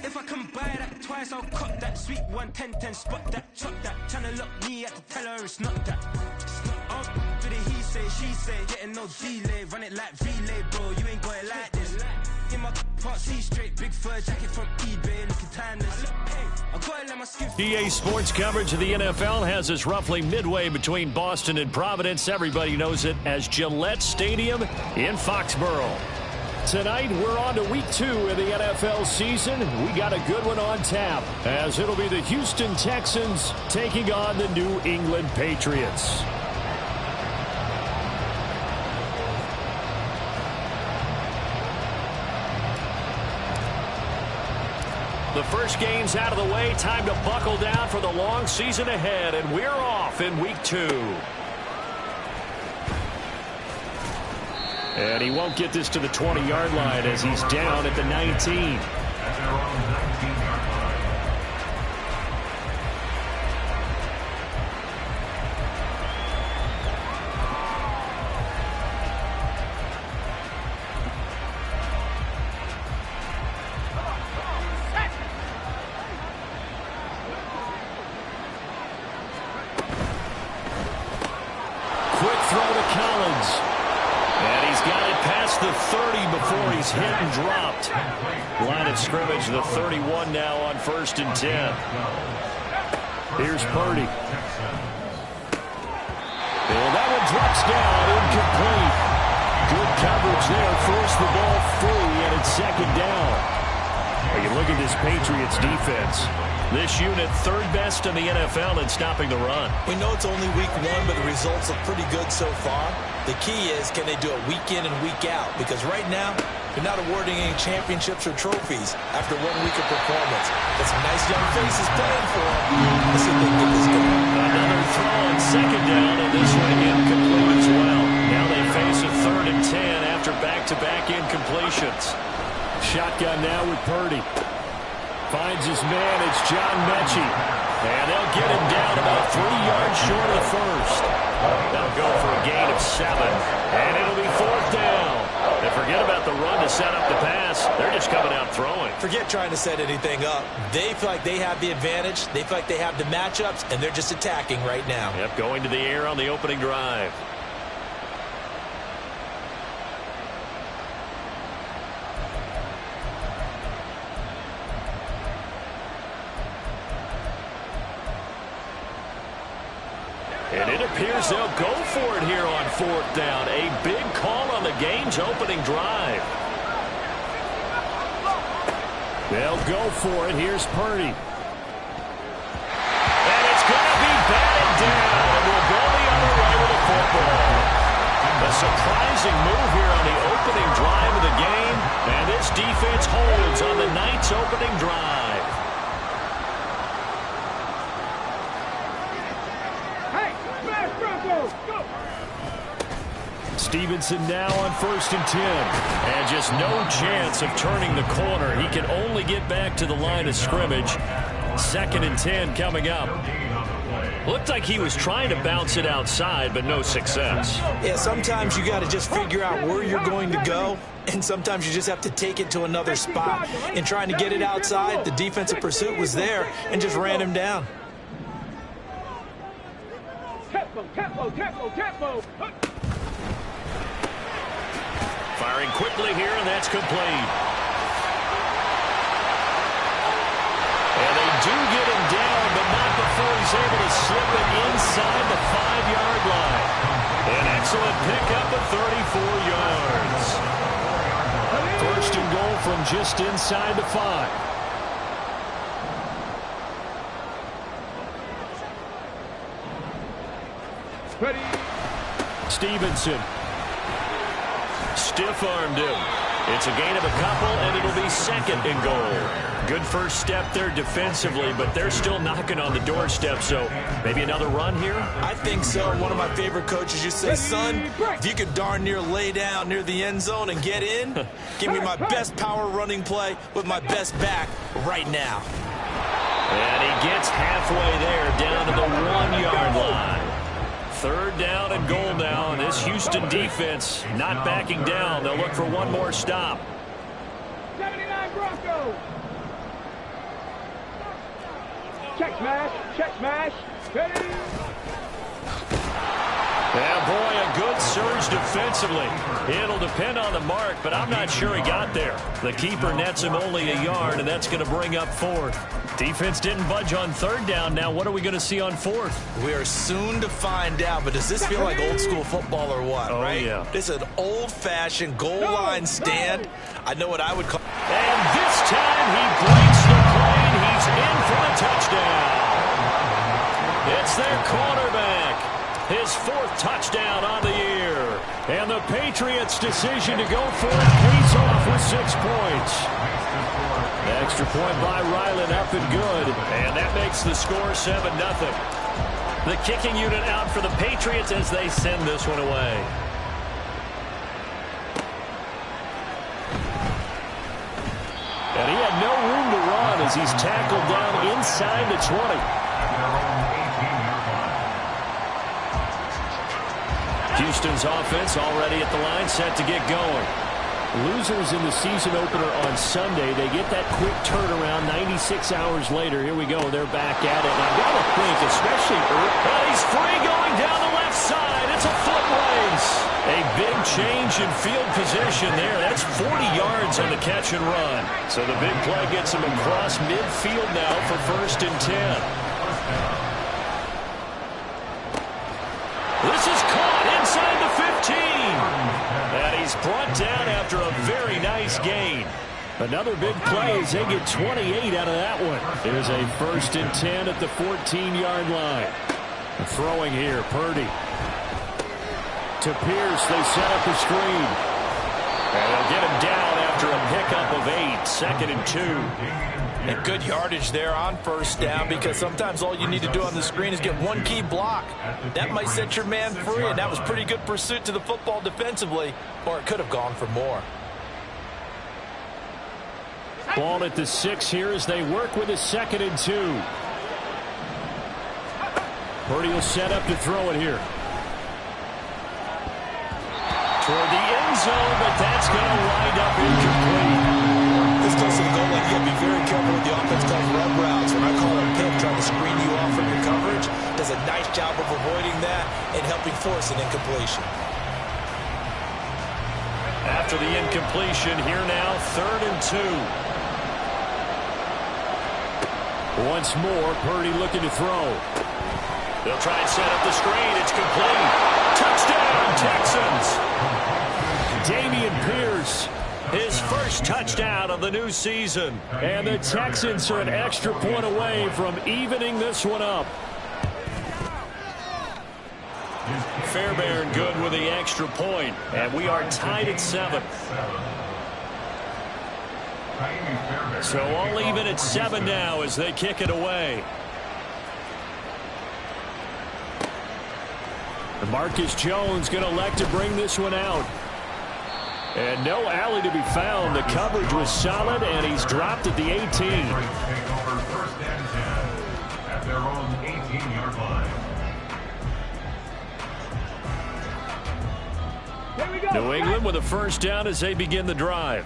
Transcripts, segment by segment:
If I can buy that twice, I'll cop that. Sweet 110, spot that, chop that. Tryna lock me, I have to tell her it's not that. Oh, for the he say, she say, getting no delay. Run it like relay, bro, you ain't got it like this. In my part C straight, big fur jacket from eBay, looking timeless. I gotta let my skin. EA Sports coverage of the NFL has us roughly midway between Boston and Providence. Everybody knows it as Gillette Stadium in Foxborough. Tonight, we're on to week 2 of the NFL season. We got a good one on tap, as it'll be the Houston Texans taking on the New England Patriots. The first game's out of the way. Time to buckle down for the long season ahead, and we're off in week 2. And he won't get this to the 20-yard line as he's down at the 19. Quick throw to Collins. And he's got it past the 30 before he's hit and dropped. Line of scrimmage, the 31 now on 1st and 10. Here's Purdy. And that one drops down, incomplete. Good coverage there, forced the ball free, and it's 2nd down. Well, you look at this Patriots defense. This unit 3rd best in the NFL in stopping the run. We know it's only week 1, but the results look pretty good so far. The key is, can they do it week in and week out? Because right now, they're not awarding any championships or trophies after 1 week of performance. But some nice young faces playing for them. Let's see if they can get this going. Another throw on 2nd down, and this one incomplete as well. Now they face a 3rd and 10 after back-to-back incompletions. Shotgun now with Purdy. Finds his man, it's John Mechie. And they'll get him down about 3 yards short of the first. They'll go for a gain of 7. And it'll be 4th down. And forget about the run to set up the pass. They're just coming out throwing. Forget trying to set anything up. They feel like they have the advantage. They feel like they have the matchups, and they're just attacking right now. Yep, going to the air on the opening drive. And it appears they'll go for it here on 4th down. A big call on the game's opening drive. They'll go for it. Here's Purdy. And it's going to be batted down. And we'll go the other way with the football. A surprising move here on the opening drive of the game. And this defense holds on the Knights' opening drive. Stevenson now on 1st and 10. And just no chance of turning the corner. He can only get back to the line of scrimmage. 2nd and 10 coming up. Looked like he was trying to bounce it outside, but no success. Yeah, sometimes you got to just figure out where you're going to go, and sometimes you just have to take it to another spot. In trying to get it outside, the defensive pursuit was there and just ran him down. Tempo. Firing quickly here, and that's complete. And they do get him down, but not before he's able to slip it inside the 5-yard line. An excellent pickup of 34 yards. 1st and goal from just inside the 5. Stevenson. Stiff-armed him. It's a gain of a couple, and it'll be 2nd and goal. Good first step there defensively, but they're still knocking on the doorstep, so maybe another run here? I think so. One of my favorite coaches used to say, son, if you could darn near lay down near the end zone and get in, give me my best power running play with my best back right now. And he gets halfway there, down to the 1-yard line. 3rd down and goal now, and this Houston defense not backing down. They'll look for one more stop. 79 Broncos. Check smash. Check smash. Ready? Yeah, boy, a good surge defensively. It'll depend on the mark, but I'm not sure he got there. The keeper nets him only a yard, and that's going to bring up fourth. Defense didn't budge on third down. Now what are we going to see on fourth? We are soon to find out, but does this feel like old school football or what, right? Yeah. This is an old-fashioned goal line stand. I know what I would call. And this time he breaks the plane. He's in for the touchdown. It's their quarterback. His fourth touchdown on the year. And the Patriots' decision to go for it pays off with 6 points. Extra point by Ryland, up and good. And that makes the score 7-0. The kicking unit out for the Patriots as they send this one away. And he had no room to run as he's tackled down inside the 20. Houston's offense already at the line, set to get going. Losers in the season opener on Sunday. They get that quick turnaround 96 hours later. Here we go. They're back at it. And I've got to think, especially he's free going down the left side. It's a foot race. A big change in field position there. That's 40 yards on the catch and run. So the big play gets him across midfield now for 1st and 10. This is caught inside the 15. And he's brought down after a very nice gain. Another big play as they get 28 out of that one. There's a 1st and 10 at the 14-yard line. Throwing here, Purdy. To Pierce, they set up the screen. And they'll get him down after a pickup of 8, 2nd and 2. And good yardage there on 1st down, because sometimes all you need to do on the screen is get one key block. That might set your man free, and that was pretty good pursuit to the football defensively, or it could have gone for more. Ball at the 6 here as they work with a 2nd and 2. Purdy will set up to throw it here. Toward the end zone, but that's going to wind up incomplete. This goes to the goal line. You got to be very careful with the offense calls rub routes. When I call a pick trying to screen you off from your coverage, does a nice job of avoiding that and helping force an incompletion. After the incompletion, here now, 3rd and 2. Once more, Purdy looking to throw. They'll try and set up the screen. It's complete. Touchdown, Texans. Dameon Pierce, his first touchdown of the new season. And the Texans are an extra point away from evening this one up. Fairbairn good with the extra point. And we are tied at 7. So all even at 7 now as they kick it away. Marcus Jones going to elect to bring this one out. And no alley to be found. The coverage was solid, and he's dropped at the 18. At their own 18-yard line. New England with a 1st down as they begin the drive.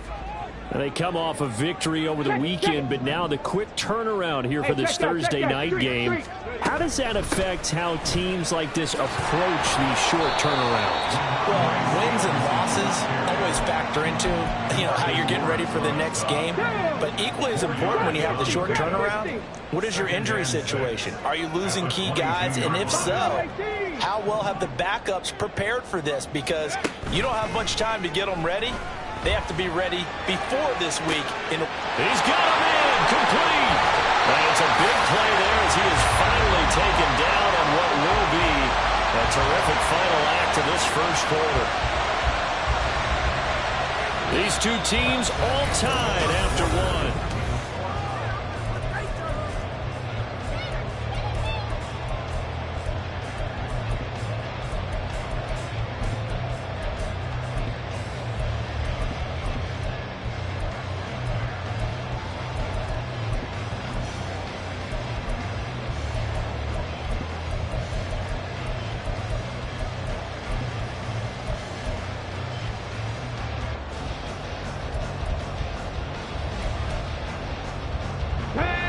And they come off a victory over the weekend, but now the quick turnaround here for this Thursday night game. How does that affect how teams like this approach these short turnarounds? Well, wins and losses always factor into, how you're getting ready for the next game. But equally as important when you have the short turnaround, what is your injury situation? Are you losing key guys? And if so, how well have the backups prepared for this? Because you don't have much time to get them ready. They have to be ready before this week. He's got him in, complete. And it's a big play there as he is finally taken down on what will be a terrific final act of this first quarter. These two teams all tied after 1.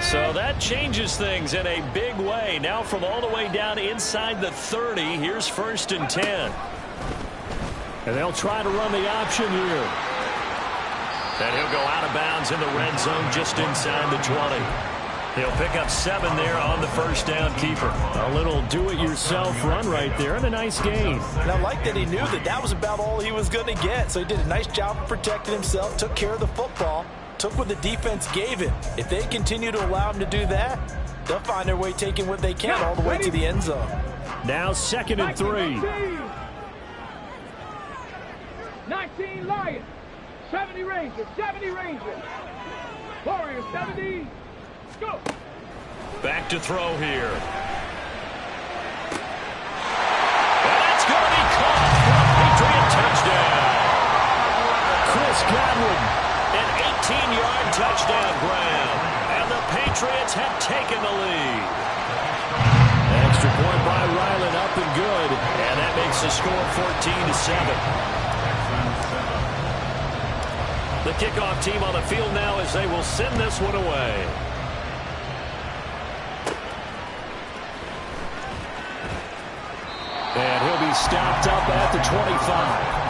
So that changes things in a big way. Now from all the way down inside the 30, here's 1st and 10. And they'll try to run the option here. And he'll go out of bounds in the red zone just inside the 20. He'll pick up 7 there on the first down keeper. A little do-it-yourself run right there and a nice gain. And I like that he knew that that was about all he was going to get. So he did a nice job of protecting himself, took care of the football, took what the defense gave him. If they continue to allow him to do that, they'll find their way taking what they can all the way to the end zone. Now 2nd and 3. 19 Lions, 70 Rangers, 70 Rangers. Warriors, 70. Go. Back to throw here. And that's going to be caught for a Patriot touchdown. Chris Godwin, an 18-yard touchdown grab. And the Patriots have taken the lead. Extra point by Ryland, up and good. And that makes the score 14-7. The kickoff team on the field now as they will send this one away. And he'll be stopped up at the 25.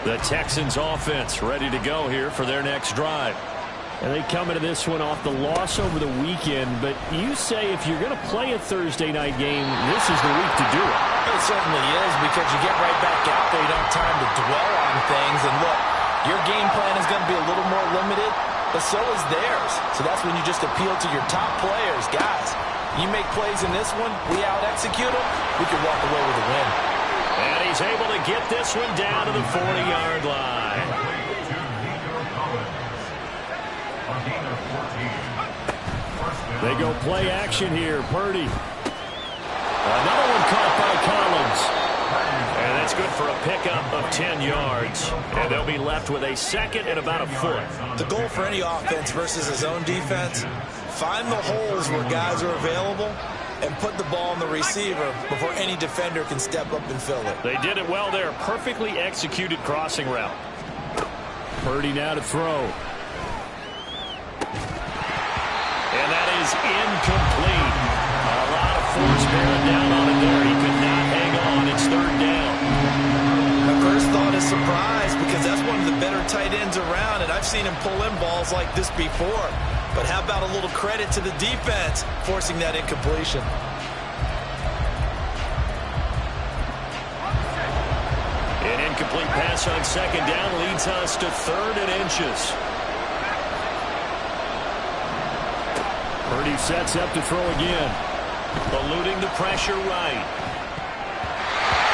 The Texans offense ready to go here for their next drive. And they come into this one off the loss over the weekend, but you say if you're going to play a Thursday night game, this is the week to do it. It certainly is, because you get right back out there. You don't have time to dwell on things. And look, your game plan is going to be a little more limited, but so is theirs. So that's when you just appeal to your top players. Guys, you make plays in this one, we out-execute them, we can walk away with a win. And he's able to get this one down to the 40-yard line. They go play action here. Purdy. Another one caught by Collins. And that's good for a pickup of 10 yards. And they'll be left with a 2nd and about a foot. The goal for any offense versus his own defense, find the holes where guys are available and put the ball on the receiver before any defender can step up and fill it. They did it well there. Perfectly executed crossing route. Purdy now to throw. And that is incomplete. A lot of force bearing down on it there. He could not hang on. It's 3rd down. My first thought is surprise, because that's one of the better tight ends around, and I've seen him pull in balls like this before. But how about a little credit to the defense forcing that incompletion? An incomplete pass on 2nd down leads us to 3rd and inches. Purdy sets up to throw again. Eluding the pressure right.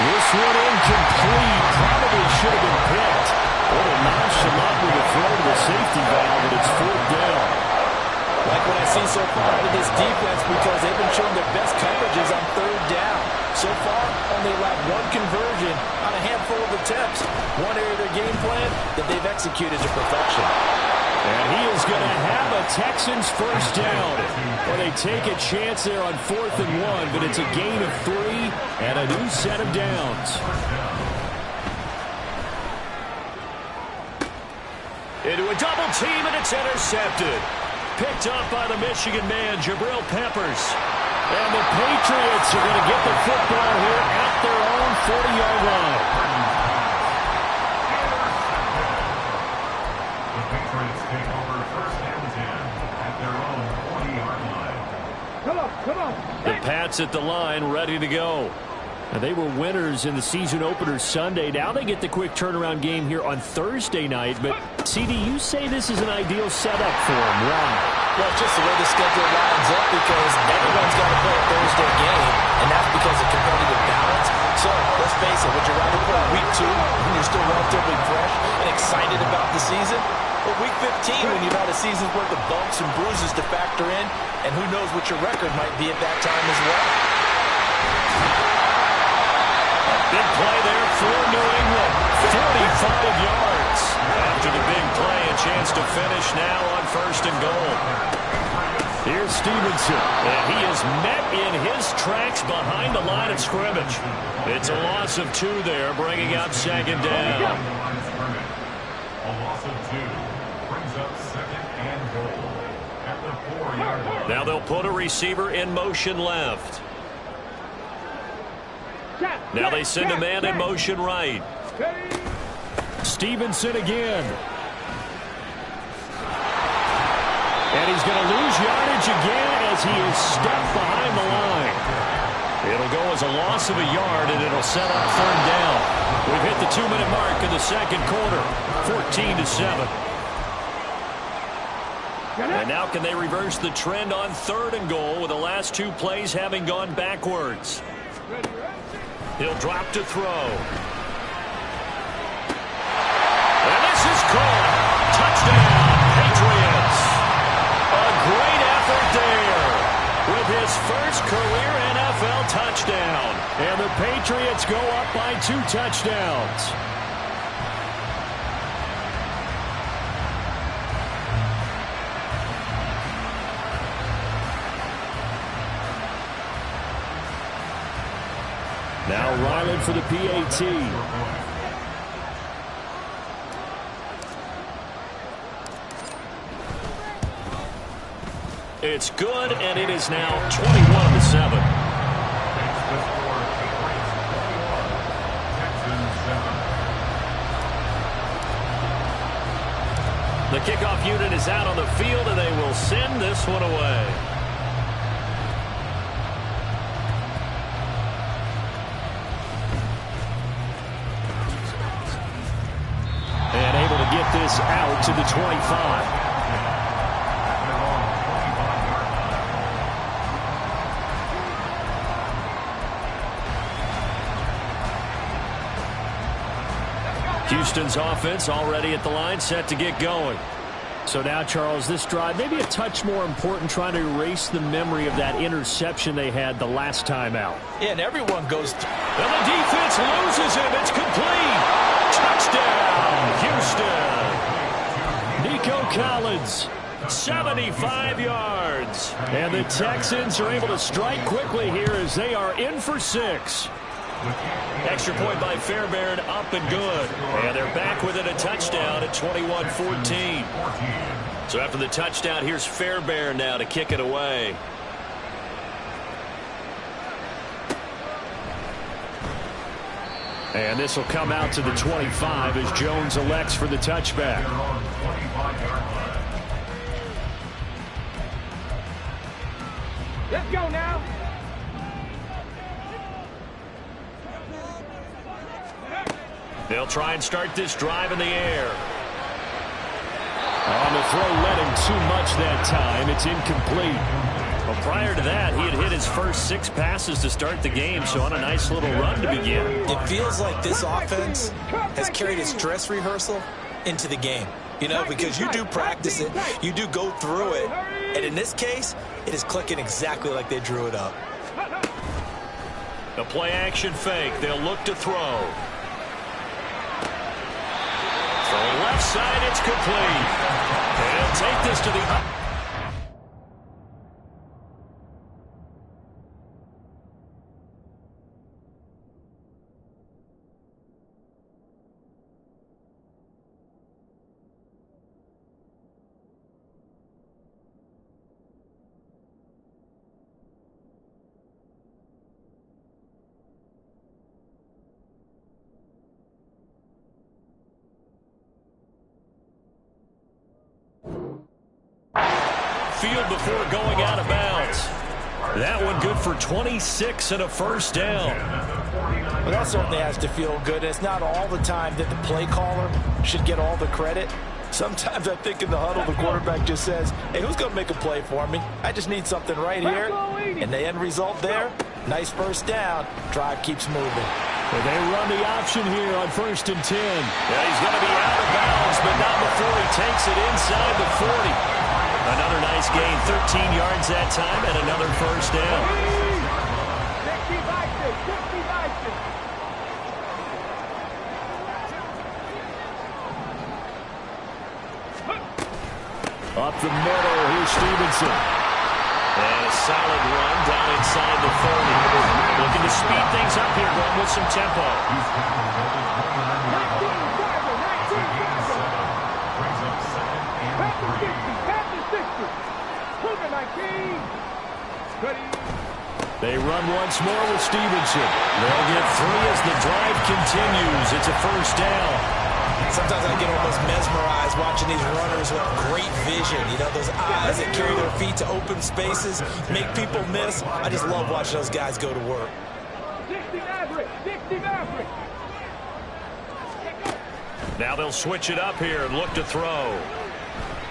This one incomplete. Probably should have been picked. A little nonchalant with a throw to the safety valve, but it's 4th down. Like what I see so far out of this defense, because they've been showing their best coverages on 3rd down. So far, only allowed 1 conversion on a handful of attempts. One area of their game plan that they've executed to perfection. And he is going to have a Texans first down. Well, they take a chance there on 4th and 1, but it's a gain of 3 and a new set of downs. Into a double team, and it's intercepted. Picked up by the Michigan man, Jabril Peppers. And the Patriots are going to get the football here at their own 40-yard line. The Patriots take over 1st and 10 at their own 40-yard line. Come on. The Pats at the line, ready to go. Now, they were winners in the season opener Sunday. Now they get the quick turnaround game here on Thursday night. But, CD, you say this is an ideal setup for them. Why? Well, just the way the schedule lines up, because everyone's got to play a Thursday game, and that's because of competitive balance. So, let's face it, would you rather play week 2 when you're still relatively fresh and excited about the season? Or week 15 when you've had a season's worth of bumps and bruises to factor in, and who knows what your record might be at that time as well. Big play there for New England. 45 yards. After the big play, a chance to finish now on 1st and goal. Here's Stevenson, and he is met in his tracks behind the line of scrimmage. It's a loss of 2 there, bringing up second down. A loss of 2 brings up second and goal at the 4-yard line. Now they'll put a receiver in motion left. Now they send a man in motion right. Stevenson again. And he's going to lose yardage again as he is stepped behind the line. It'll go as a loss of a yard, and it'll set up third down. We've hit the 2-minute mark in the second quarter, 14-7. And now can they reverse the trend on third and goal with the last 2 plays having gone backwards? He'll drop to throw. And this is caught. Touchdown, Patriots. A great effort there with his first career NFL touchdown. And the Patriots go up by 2 touchdowns. Now Ryland for the PAT. It's good, and it is now 21-7. The kickoff unit is out on the field, and they will send this one away. And able to get this out to the 25. Houston's offense already at the line, set to get going. So now, Charles, this drive, maybe a touch more important, trying to erase the memory of that interception they had the last time out. Yeah, and everyone goes. And the defense loses him. It's complete. Touchdown, Houston. Nico Collins, 75 yards. And the Texans are able to strike quickly here as they are in for 6. Extra point by Fairbairn, up and good. And they're back within a touchdown at 21-14. So after the touchdown, here's Fairbairn now to kick it away. And this will come out to the 25 as Jones elects for the touchback. Let's go now. They'll try and start this drive in the air. On the throw, led him too much that time. It's incomplete. Well, prior to that, he had hit his first 6 passes to start the game, so on a nice little run to begin. It feels like this offense has carried its dress rehearsal into the game. You know, because you do practice it, you do go through it, and in this case, it is clicking exactly like they drew it up. A play-action fake. They'll look to throw. From left side, it's complete. And he'll take this to the field before going out of bounds. That one good for 26 and a first down. Well, that certainly has to feel good. It's not all the time that the play caller should get all the credit. Sometimes I think in the huddle, the quarterback just says, hey, who's going to make a play for me? I just need something right here. And the end result there, nice first down. Drive keeps moving. Well, they run the option here on 1st and 10. Yeah, he's going to be out of bounds, but not before he takes it inside the 40. Another nice gain, 13 yards that time, and another first down. Up the middle, here's Stevenson. And a solid run down inside the 30. Looking to speed things up here, going with some tempo. They run once more with Stevenson. They'll get 3 as the drive continues. It's a first down. Sometimes I get almost mesmerized watching these runners who have great vision. You know, those eyes that carry their feet to open spaces, make people miss. I just love watching those guys go to work. 60 Maverick, 60 Maverick. Now they'll switch it up here and look to throw.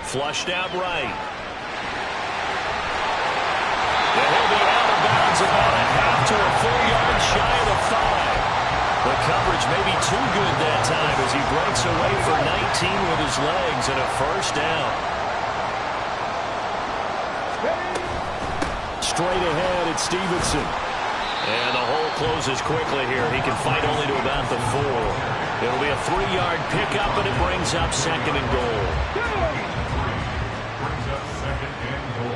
Flushed out right. And he'll be out of bounds about a half to a full yard shy of the 5. The coverage may be too good that time as he breaks away for 19 with his legs and a first down. Straight ahead, it's Stevenson. And the hole closes quickly here. He can fight only to about the 4. It'll be a 3-yard pickup, and it brings up 2nd and goal. Brings up 2nd and goal.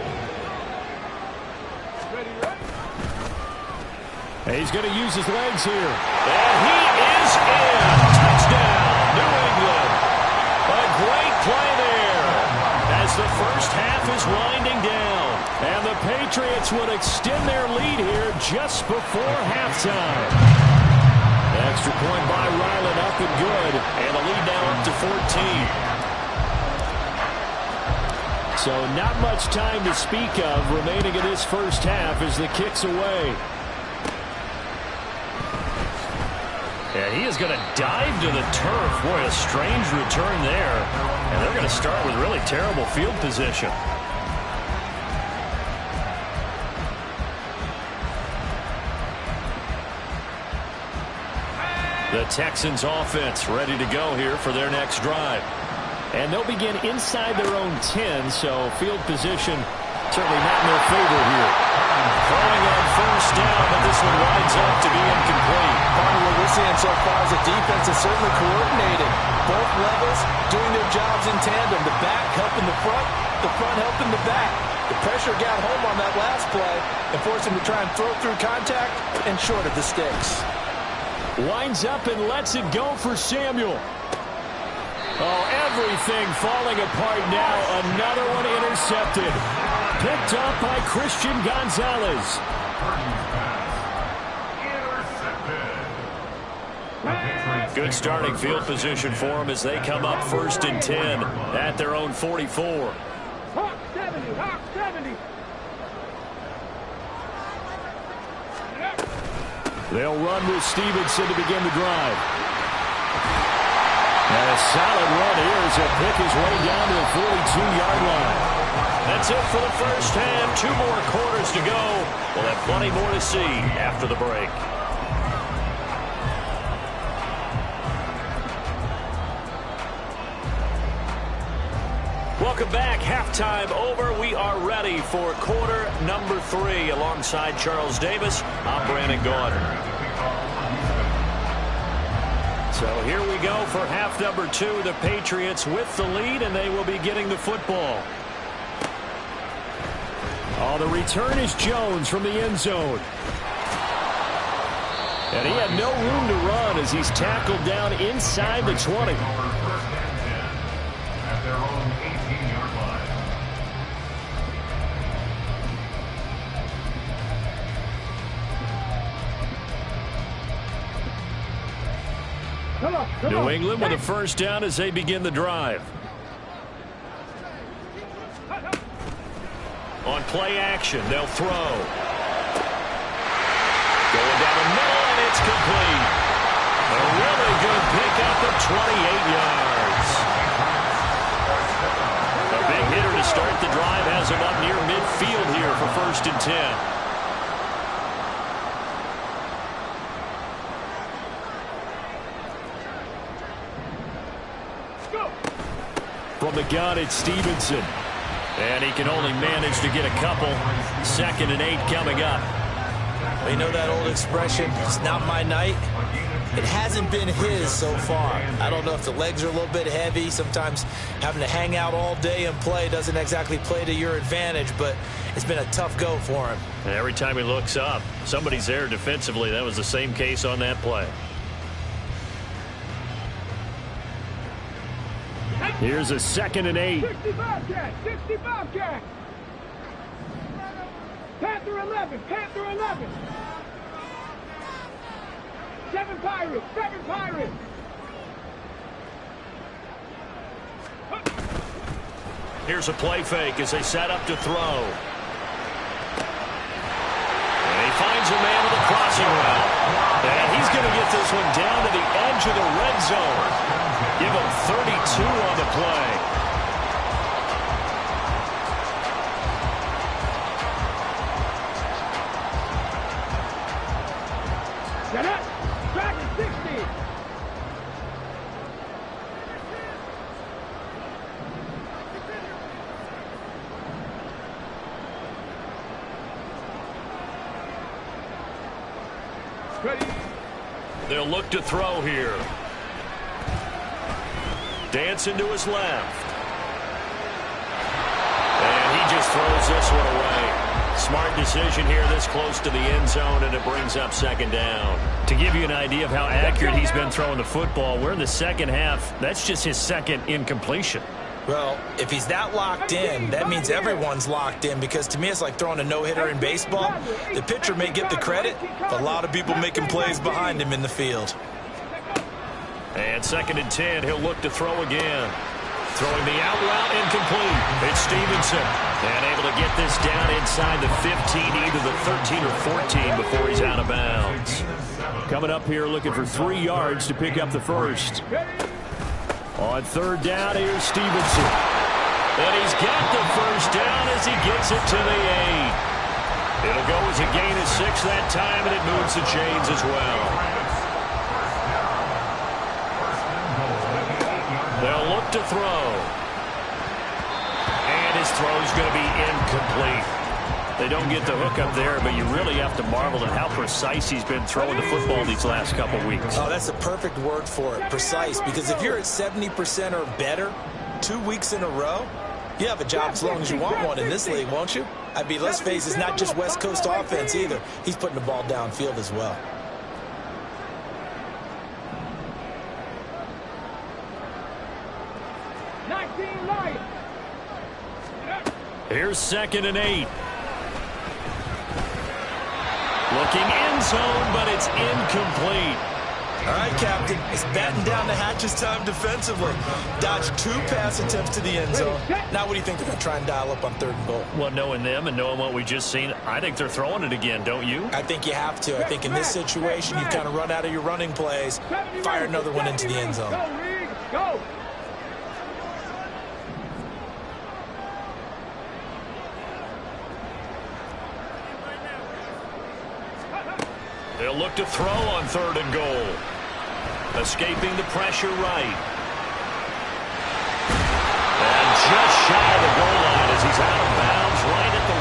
He's going to use his legs here. And he is in. Touchdown, New England. A great play there as the first half is winding down. And the Patriots would extend their lead here just before halftime. Extra point by Ryland up and good. And the lead now up to 14. So not much time to speak of remaining in this first half as the kick's away. Yeah, he is going to dive to the turf. Boy, a strange return there. And they're going to start with really terrible field position. The Texans offense ready to go here for their next drive. And they'll begin inside their own 10, so field position certainly not in their favor here. Throwing on first down, but this one winds up to be incomplete. Part of what we're seeing so far is the defense is certainly coordinated. Both levels doing their jobs in tandem. The back helping the front helping the back. The pressure got home on that last play and forced him to try and throw through contact and short of the sticks. Winds up and lets it go for Samuel. Oh, everything falling apart now. Another one intercepted. Picked up by Christian Gonzalez. Good starting field position for them as they come up 1st and 10 at their own 44. Hawk 70, Hawk 70. They'll run with Stevenson to begin the drive. And a solid run here as he'll pick his way down to the 42-yard line. That's it for the first half. 2 more quarters to go. We'll have plenty more to see after the break. Welcome back. Halftime over. We are ready for quarter number 3. Alongside Charles Davis, I'm Brandon Gaudin. So here we go for half number 2. The Patriots with the lead, and they will be getting the football. Oh, the return is Jones from the end zone. And he had no room to run as he's tackled down inside the 20. At their own 18-yard line. New England with a first down as they begin the drive. On play action, they'll throw. Going down the middle, and it's complete. A really good pickup of 28 yards. A big hitter to start the drive has him up near midfield here for 1st and 10. From the gun, it's Stevenson. And he can only manage to get a couple. 2nd and 8 coming up. Well, you know that old expression, it's not my night? It hasn't been his so far. I don't know if the legs are a little bit heavy. Sometimes having to hang out all day and play doesn't exactly play to your advantage, but it's been a tough go for him. And every time he looks up, somebody's there defensively. That was the same case on that play. Here's a 2nd and 8. 65 cat, 65 cat. Panther 11, Panther 11. 7 Pirates, 7 Pirates. Here's a play fake as they set up to throw. And he finds a man with a crossing route. And he's going to get this one down to the edge of the red zone. Give him 32 on the play. Get up! Dragon 60! Ready? They'll look to throw here. Dancing to his left. And he just throws this one away. Smart decision here this close to the end zone, and it brings up 2nd down. To give you an idea of how accurate he's been throwing the football, we're in the second half. That's just his 2nd incompletion. Well, if he's that locked in, that means everyone's locked in, because to me it's like throwing a no-hitter in baseball. The pitcher may get the credit, but a lot of people making plays behind him in the field. And 2nd and 10, he'll look to throw again. Throwing the out route, incomplete. It's Stevenson. And able to get this down inside the 15, either the 13 or 14 before he's out of bounds. Coming up here looking for 3 yards to pick up the first. On 3rd down, here's Stevenson. And he's got the first down as he gets it to the 8. It'll go as a gain of 6 that time, and it moves the chains as well. They'll look to throw. And his throw's going to be incomplete. They don't get the hook up there, but you really have to marvel at how precise he's been throwing the football these last couple weeks. Oh, that's a perfect word for it, precise, because if you're at 70% or better 2 weeks in a row, you have a job as long as you want one in this league, won't you? I mean, let's face it, it's not just West Coast offense either. He's putting the ball downfield as well. Here's 2nd and 8. Looking end zone, but it's incomplete. All right, Captain. It's batten down the hatches time defensively. Dodged 2 pass attempts to the end zone. Now what do you think they're going to try and dial up on 3rd and goal? Well, knowing them and knowing what we just seen, I think they're throwing it again, don't you? I think you have to. I think in this situation, you kind of run out of your running plays, fire another one into the end zone. Go! They'll look to throw on 3rd and goal. Escaping the pressure right. And just shy of the goal line as he's out of bounds right at the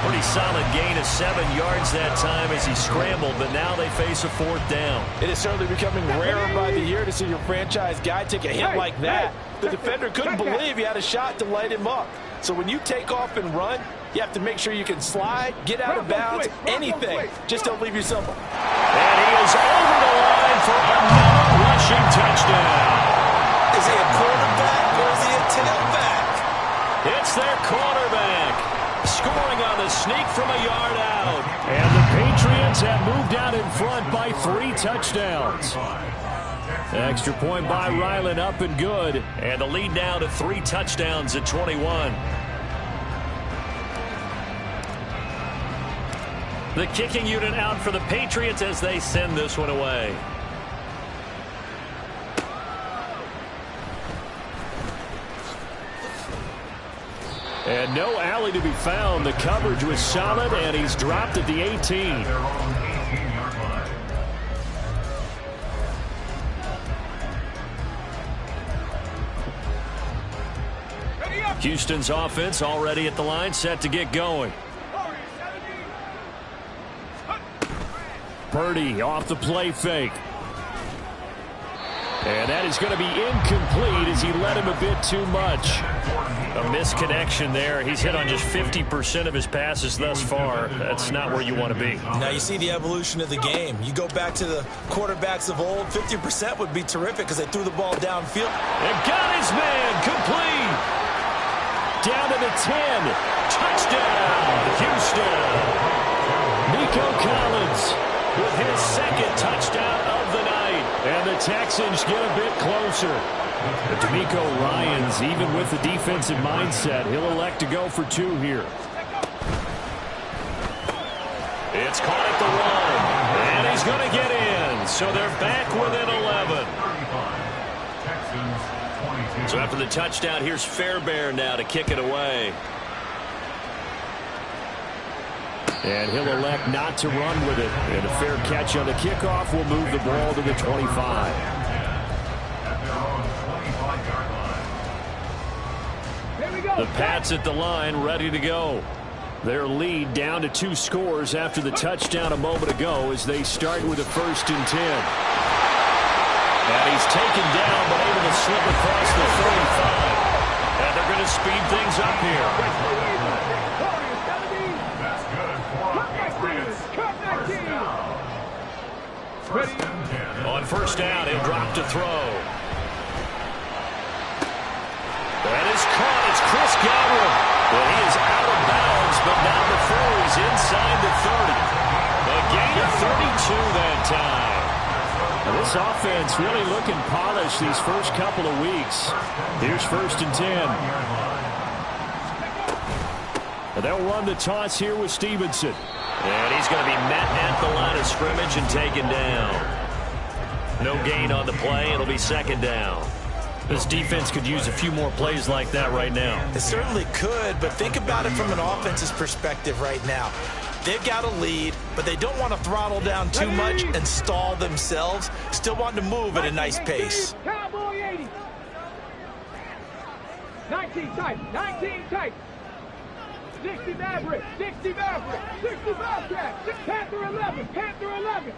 1. Pretty solid gain of 7 yards that time as he scrambled, but now they face a 4th down. It is certainly becoming rarer by the year to see your franchise guy take a hit like that. The defender couldn't believe he had a shot to light him up. So when you take off and run, you have to make sure you can slide, get out of bounds, anything. Just don't leave yourself. And he is over the line for another rushing touchdown. Is he a quarterback or is he a tailback? It's their quarterback. Scoring on the sneak from a yard out. And the Patriots have moved out in front by 3 touchdowns. Extra point by Ryland, up and good. And the lead now to 3 touchdowns at 21. The kicking unit out for the Patriots as they send this one away. And no alley to be found. The coverage was solid, and he's dropped at the 18. Houston's offense already at the line, set to get going. Purdy off the play fake. And that is going to be incomplete as he led him a bit too much. A misconnection there. He's hit on just 50% of his passes thus far. That's not where you want to be. Now you see the evolution of the game. You go back to the quarterbacks of old, 50% would be terrific because they threw the ball downfield. And got his man complete. Down to the 10. Touchdown, Houston. Nico Collins with his second touchdown of the night. And the Texans get a bit closer. But DeMeco Ryans, even with the defensive mindset, he'll elect to go for 2 here. It's caught at the 1. And he's going to get in. So they're back within 11. So after the touchdown, here's Fairbairn now to kick it away. And he'll elect not to run with it. And a fair catch on the kickoff will move the ball to the 25. The Pats at the line, ready to go. Their lead down to 2 scores after the touchdown a moment ago as they start with a 1st and 10. And he's taken down but able to slip across the 35. And they're going to speed things up here. On 1st down, he'll drop to throw. That is caught. It's Chris Godwin. Well, he is out of bounds, but not before he's inside the 30. A gain of 32 that time. Now, this offense really looking polished these first couple of weeks. Here's 1st and 10. And they'll run the toss here with Stevenson. And he's going to be met at the line of scrimmage and taken down. No gain on the play. It'll be 2nd down. This defense could use a few more plays like that right now. It certainly could, but think about it from an offense's perspective right now. They've got a lead, but they don't want to throttle down too much and stall themselves. Still want to move at a nice pace. Cowboy 80. 19 tight. 19 tight. 60 Maverick. 60 Maverick. 60 Bobcat. Panther 11. Panther 11.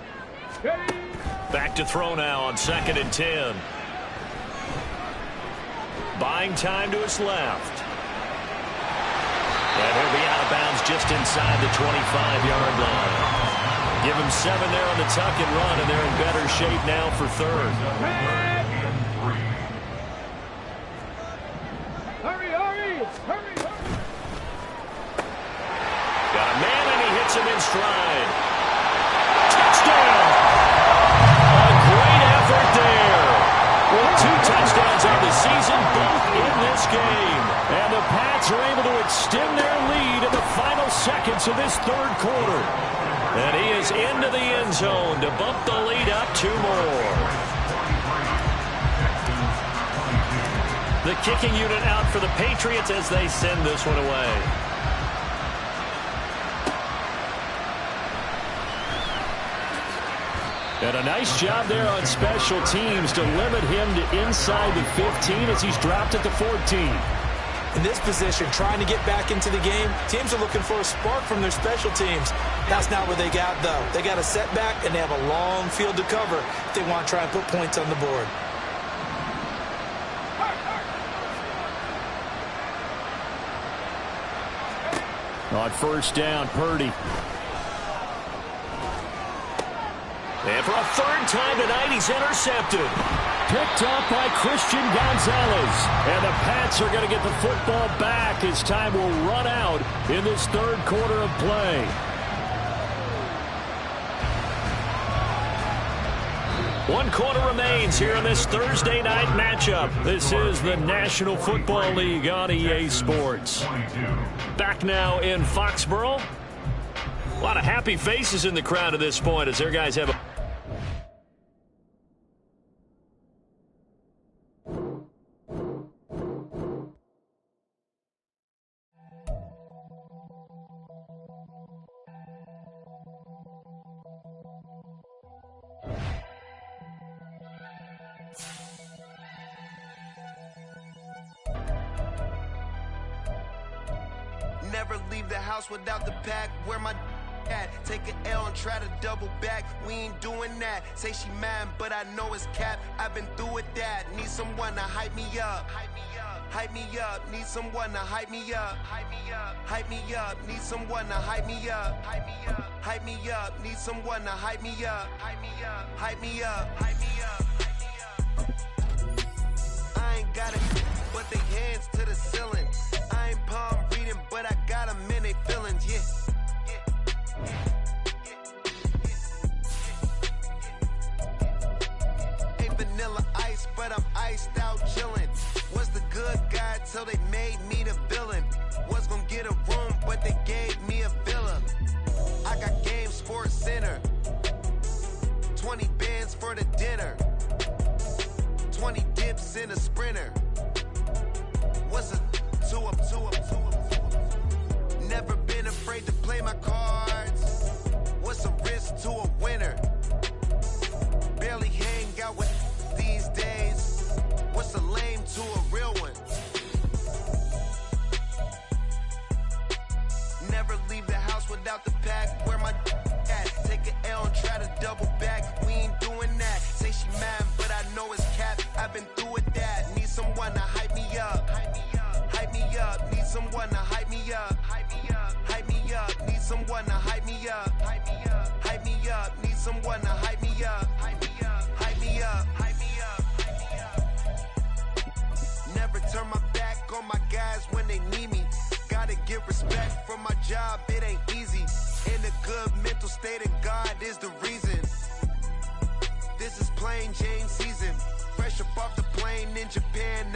Back to throw now on 2nd and 10. Buying time to his left. And he'll be out of bounds just inside the 25-yard line. Give him 7 there on the tuck and run, and they're in better shape now for 3rd. Hurry, hurry, hurry, hurry. Got a man, and he hits him in stride. Touchdown! A great effort there. With 2 touchdowns on the season, both in this game. And the Pats are able to extend their lead in the final seconds of this 3rd quarter. And he is into the end zone to bump the lead up 2 more. The kicking unit out for the Patriots as they send this one away. And a nice job there on special teams to limit him to inside the 15 as he's dropped at the 14. In this position, trying to get back into the game, teams are looking for a spark from their special teams. That's not what they got, though. They got a setback, and they have a long field to cover if they want to try and put points on the board. On 1st down, Purdy. And for a 3rd time tonight, he's intercepted. Picked up by Christian Gonzalez. And the Pats are going to get the football back as time will run out in this 3rd quarter of play. One quarter remains here in this Thursday night matchup. This is the National Football League on EA Sports. Back now in Foxborough. A lot of happy faces in the crowd at this point as their guys have a Never leave the house without the pack. Where my Take an L and try to double back. We ain't doing that. Say she mad, but I know it's cap. I've been through with that. Need someone to hype me up. Hype me up. Need someone to hype me up. Hype me up. Hype me up. Need someone to hype me up. Hype me up. Hype me up. Need someone to hype me up. Hype me up. Hype me up. Hype me up. I ain't got it, but they hands to the ceiling. I ain't palm reading, but I got them in they feelings. Yeah. Vanilla ice, but I'm iced out chillin'. Was the good guy till they made me the villain. Was gonna get a room, but they gave me a villa. I got Game Sports Center. 20 bands for the dinner. 20 dips in a sprinter. What's a 2-up? Never been afraid to play my cards. What's a risk to a winner? Barely hang out with these days. What's a lame to a real one? Never leave the house without the pack. Where my at? Take an L and try to double back. We ain't doing that. Say she mad, but I know it's cap. I've been through with that. Need someone to hype me up. Hype me up. Hype me up. Need someone to hype me up. Hype me up. Hype me up. Need someone to hype me up. Hype me up. Hype me up. Need someone to hype me up. Hype me up. Hype me up. Hype me up. Hype me up. Never turn my back on my guys when they need me. Gotta get respect from my job, it ain't easy. In a good mental state and God is the reason. This is plain Jane season. Fresh up off the plane in Japan,